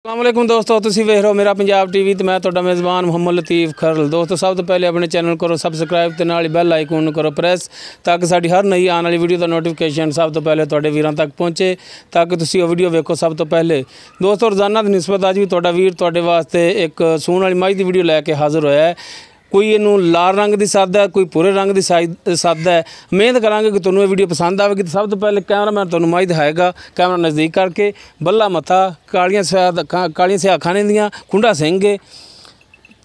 अस्सलामुअलैकुम दोस्तों, तुसीं वेख रहे हो मेरा पंजाब टीवी तो मैं तुहाडा मेज़बान मुहम्मद लतीफ़ खरल। दोस्तों सब तो पहले अपने चैनल करो सबसक्राइब तो नाल बैल आइकन करो प्रेस ताकि साडी हर नई आने वाली वीडियो का नोटिफिकेशन सब तो पहले तुहाडे वीरां तक पहुँचे ताकि तुसीं वीडियो वेखो सब तो पहले। दोस्तों रोज़ाना की निस्बत अज भी तुहाडा वीर तुहाडे वास्ते एक सूण वाली मझ की वीडियो लैके हाज़र होया है। कोई इनू लाल रंग की सद है, कोई भूरे रंग की सद है। उम्मीद करांगे कि तुहानूं वीडियो पसंद आएगी। तो सब तो पहले कैमरामैन तुहानूं मझ दिखाएगा, कैमरा नज़दीक करके। बल्ला मत्था, कालियां सियाह खाने दियां, खुंडा सिंह है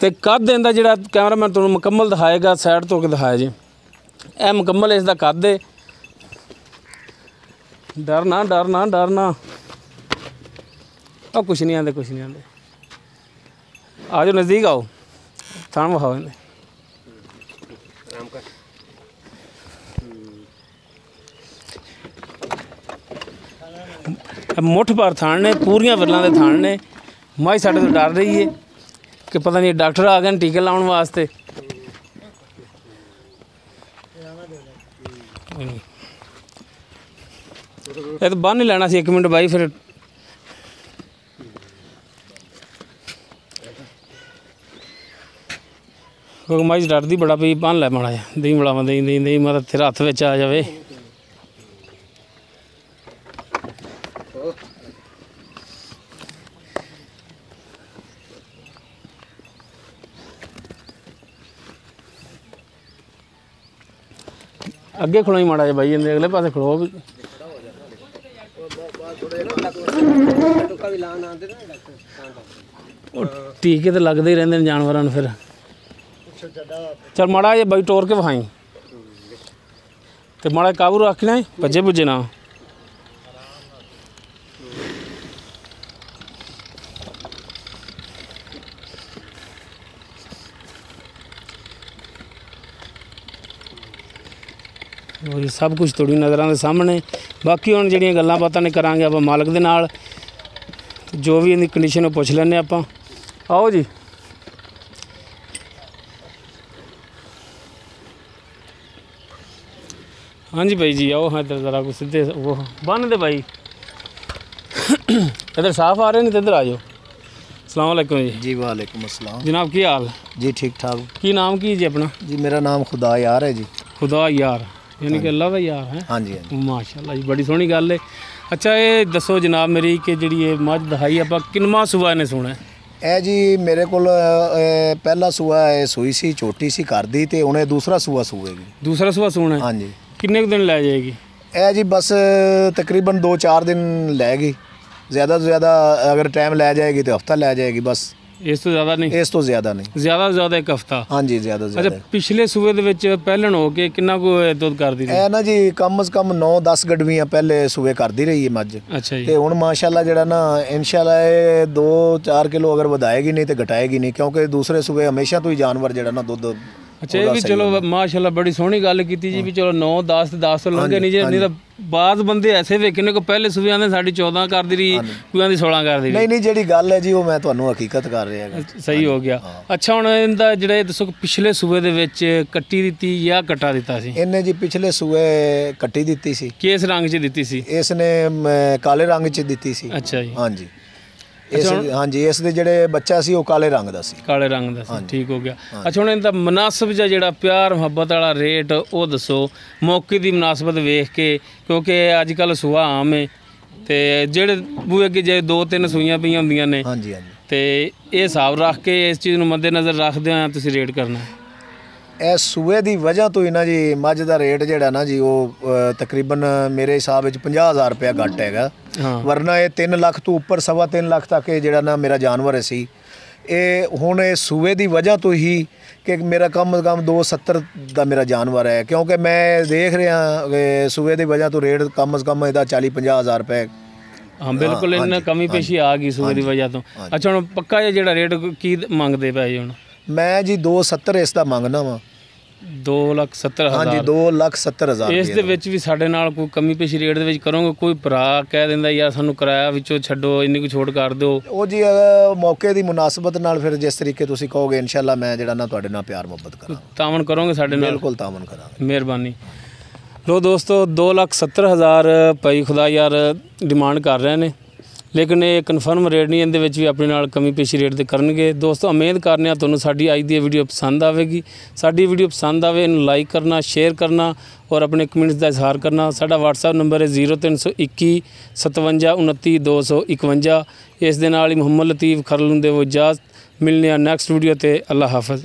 तो कद इहदा जिहड़ा कैमरामैन तुहानूं मुकम्मल दिखाएगा। साइड तो के दिखाया जी, यह मुकम्मल इसका कद है। डरना डरना डरना कुछ नहीं आते, कुछ नहीं आते। आ जाओ नज़दीक आओ, थान विखाओ इन्हें। मुठ भर थान ने, पूरियां वरलों के थान ने। मझ साडे तो डर रही है कि पता नहीं डॉक्टर आ गए टीके लाने वास्ते। ये तो बन ही लेना सी, 1 मिनट बाई फिर क्योंकि मझ डरदी बड़ा पई। बन लै माड़ा जिहा, दही बड़ावा दही दही दही मतलब तेरे हत्थ विच आ जाए। अगे खड़ोई माड़ा जिहा बाई, इहदे अगले पासे खड़ो भी। टीके तो लगते ही रहते हैं जानवरों फिर। चल माड़ा जिहा बाई टोर के विखाई तो माड़ा काबू रखना है, भज्जे भुज्जे ना। और सब कुछ थोड़ी नज़रों के सामने। बाकी हुण जिहड़ियां गल्लां बातां ने करांगे आपां मालक दे नाल, जो भी इहदी कंडीशन वो पुछ लैंदे आपां। आओ जी। हाँ जी भाई जी, आओ। हाँ इधर ज़रा कुछ सीधे वो बन दे भाई। इधर साफ आ रहे नहीं तो इधर आ जाओ। अस्सलाम वालेकुम जी। जी वालेकुम अस्सलाम जनाब, की हाल जी? ठीक ठाक। की नाम की जी अपना? जी मेरा नाम खुदा यार है जी। खुदा यार यानी कि अल्लाह का यार है। हाँ जी, हाँ जी। माशाअल्लाह जी, बड़ी सोहनी गल है। अच्छा ये दसो जनाब मेरी कि जी ये मझ दिखाई आप किनवा सूआ ने सुना है? ਇਹ ਜੀ ਮੇਰੇ ਕੋਲ ਪਹਿਲਾ ਸੂਆ ਸੂਈ ਸੀ, ਛੋਟੀ ਸੀ ਘਰ ਦੀ, ਤੇ ਉਹਨੇ ਦੂਸਰਾ ਸੂਆ ਸੂਏਗੀ। दूसरा सूआ सुना है? ਹਾਂਜੀ। किन्ने कुछ दिन लै जाएगी? ਇਹ ਜੀ ਬਸ ਤਕਰੀਬਨ 2-4 ਦਿਨ ਲੈਗੀ। ਜ਼ਿਆਦਾ ਤੋਂ ਜ਼ਿਆਦਾ ਅਗਰ ਟਾਈਮ ਲੈ ਜਾਏਗੀ ਤੇ ਹਫਤਾ ਲੈ ਜਾਏਗੀ ਬਸ। इस तो ज़्यादा नहीं? ਇਸ ਤੋਂ ਜ਼ਿਆਦਾ ਨਹੀਂ। ज़्यादा से ज़्यादा 1 हफ्ता? ਹਾਂਜੀ ਜ਼ਿਆਦਾ ਤੋਂ अच्छा, ਜ਼ਿਆਦਾ। पिछले सूए ਦੇ ਵਿੱਚ ਪਹਿਲਣ ਹੋ ਕੇ ਕਿੰਨਾ ਕੁ ਦੁੱਧ ਕਰਦੀ ਰਹੀ? ਇਹ ਨਾ ਜੀ ਕਮ ਸੇ ਕਮ 9-10 ਗੜਵੀਆਂ ਪਹਿਲੇ ਸੂਏ ਕਰਦੀ ਰਹੀ ਹੈ ਮੱਝ। ਅੱਛਾ ਜੀ। ਤੇ ਹੁਣ ਮਾਸ਼ਾਅੱਲਾ ਜਿਹੜਾ ਨਾ ਇਨਸ਼ਾਅੱਲਾ ਇਹ 2-4 ਕਿਲੋ ਅਗਰ ਵਧਾਏਗੀ ਨਹੀਂ ਤੇ ਘਟਾਏਗੀ ਨਹੀਂ, ਕਿਉਂਕਿ ਦੂਸਰੇ ਸੂਏ ਹਮੇਸ਼ਾ ਤੋਂ ਹੀ ਜਾਨਵਰ ਜਿਹੜਾ ਨਾ ਦੁੱਧ। अच्छा ये भी चलो माशाल्लाह बड़ी सोहनी गल की जी भी। चलो 9-10 ते 10 तो लंघे नहीं जे, नहीं तो बाद बंदे ऐसे वेखे ने को पहले सूबे आंदे साडी 14 कर दी रही, कोई आंदी 16 कर दी रही। नहीं नहीं ਜਿਹੜੀ ਗੱਲ ਹੈ ਜੀ ਉਹ ਮੈਂ ਤੁਹਾਨੂੰ ਹਕੀਕਤ ਕਰ ਰਿਹਾ ਹਾਂ। सही हो गया। अच्छा ਹੁਣ ਇਹਦਾ ਜਿਹੜੇ ਦੱਸੋ ਪਿਛਲੇ ਸੂਬੇ ਦੇ ਵਿੱਚ ਕੱਟੀ ਦਿੱਤੀ ਜਾਂ ਕਟਾ ਦਿੱਤਾ ਸੀ? ਇਹਨੇ ਜੀ ਪਿਛਲੇ ਸੂਏ ਕੱਟੀ ਦਿੱਤੀ ਸੀ। ਕਿਸ ਰੰਗ 'ਚ ਦਿੱਤੀ ਸੀ? ਇਸ ਨੇ ਕਾਲੇ ਰੰਗ 'ਚ ਦਿੱਤੀ ਸੀ। ਅੱਛਾ ਜੀ। ਹਾਂਜੀ ਇਸ ਹਾਂਜੀ ਇਸ ਦੇ ਜਿਹੜੇ ਬੱਚਾ ਸੀ ਉਹ ਕਾਲੇ ਰੰਗ ਦਾ ਸੀ। ਕਾਲੇ ਰੰਗ ਦਾ ਸੀ, ਠੀਕ ਹੋ ਗਿਆ। ਅੱਛਾ ਹੁਣ ਇਹਦਾ ਮੁਨਾਸਬ ਜਿਹਾ ਜਿਹੜਾ ਪਿਆਰ ਮੁਹੱਬਤ ਵਾਲਾ ਰੇਟ ਉਹ ਦੱਸੋ ਮੌਕੇ ਦੀ ਮੁਨਾਸਬਤ ਵੇਖ ਕੇ, ਕਿਉਂਕਿ ਅੱਜ ਕੱਲ੍ਹ ਸੂਆ ਆਮ ਹੈ ਤੇ ਜਿਹੜੇ ਬੂਹੇ ਅੱਗੇ ਜੇ 2-3 ਸੂਈਆਂ ਪਈਆਂ ਹੁੰਦੀਆਂ ਨੇ। ਹਾਂਜੀ ਹਾਂਜੀ। ਤੇ ਇਹ ਹਿਸਾਬ ਰੱਖ ਕੇ ਇਸ ਚੀਜ਼ ਨੂੰ ਮੱਦੇਨਜ਼ਰ ਰੱਖਦੇ ਆ ਤੁਸੀਂ ਰੇਟ ਕਰਨਾ। ਇਹ ਸੂਏ ਦੀ ਵਜ੍ਹਾ ਤੋਂ ਹੀ ਨਾ ਜੀ ਮੱਝ ਦਾ ਰੇਟ ਜਿਹੜਾ ਨਾ ਜੀ ਉਹ ਤਕਰੀਬਨ ਮੇਰੇ ਹਿਸਾਬ ਵਿੱਚ 50,000 ਰੁਪਇਆ ਘੱਟ ਹੈਗਾ। ਵਰਨਾ ਇਹ 3 ਲੱਖ ਤੋਂ ਉੱਪਰ 3.25 ਲੱਖ ਤੱਕ ਇਹ ਜਿਹੜਾ ਨਾ ਮੇਰਾ ਜਾਨਵਰ ਸੀ। ਇਹ ਹੁਣ ਇਹ ਸੂਏ ਦੀ ਵਜ੍ਹਾ ਤੋਂ ਹੀ ਕਿ ਮੇਰਾ ਕਮ 270 ਦਾ ਮੇਰਾ ਜਾਨਵਰ ਹੈ, ਕਿਉਂਕਿ ਮੈਂ ਦੇਖ ਰਿਹਾ ਸੂਏ ਦੀ ਵਜ੍ਹਾ ਤੋਂ ਰੇਟ ਕਮ ਇਹਦਾ 40-50,000 ਰੁਪਏ। हाँ बिल्कुल, इन्हें कमी पेशी आ गई सूबे की वजह तो। अच्छा हम पक्का जो रेट की मंगते पे जी? हम मैं जी 270 इसका मंगना वा। 2,70,000? हाँ जी 2,70,000। इस दे विच भी साडे नाल कोई कमी पेशी रेट दे विच करोगे? कोई भरा कह दिंदा यार सानू किराया विचों छड्डो, इन्नी कोई छूट कर दो? ਉਹ ਜੀ ਮੌਕੇ ਦੀ ਮੁਨਾਸਬਤ ਨਾਲ ਫਿਰ ਜਿਸ ਤਰੀਕੇ ਤੁਸੀਂ ਕਹੋਗੇ ਇਨਸ਼ਾਅੱਲਾ ਮੈਂ ਜਿਹੜਾ ਨਾ ਤੁਹਾਡੇ ਨਾਲ ਪਿਆਰ ਮੁਹੱਬਤ ਕਰਾਂ। ਤਾਮਨ ਕਰੋਗੇ ਸਾਡੇ ਨਾਲ? ਬਿਲਕੁਲ ਤਾਮਨ ਕਰਾਂਗੇ, ਮਿਹਰਬਾਨੀ। लो दोस्तों 2,70,000 भाई खुदा यार डिमांड कर रहे हैं। ਲੇਕਿਨ ਇਹ ਕਨਫਰਮ ਰੇਟ ਨਹੀਂ, ਇਹਦੇ ਵਿੱਚ ਵੀ ਆਪਣੇ ਨਾਲ ਕਮੀ ਪੇਸ਼ੀ ਰੇਟ ਦੇ ਕਰਨਗੇ। ਦੋਸਤੋ ਉਮੀਦ ਕਰਨੇ ਆ ਤੁਹਾਨੂੰ ਸਾਡੀ ਅੱਜ ਦੀ ਵੀਡੀਓ ਪਸੰਦ ਆਵੇਗੀ। ਸਾਡੀ ਵੀਡੀਓ ਪਸੰਦ ਆਵੇ ਇਹਨੂੰ ਲਾਈਕ ਕਰਨਾ, ਸ਼ੇਅਰ ਕਰਨਾ ਔਰ ਆਪਣੇ ਕਮੈਂਟਸ ਦਾ ਇਜ਼ਹਾਰ ਕਰਨਾ। ਸਾਡਾ WhatsApp ਨੰਬਰ ਹੈ 0321 57 29 251। ਇਸ ਦੇ ਨਾਲ ਹੀ ਮੁਹੰਮਦ ਲਤੀਫ ਖਰਲ ਨੂੰ ਦੇਵੋ ਇਜਾਜ਼ਤ। ਮਿਲਨੇ ਆ ਨੈਕਸਟ ਵੀਡੀਓ ਤੇ। ਅੱਲਾ ਹਾਫਿਜ਼।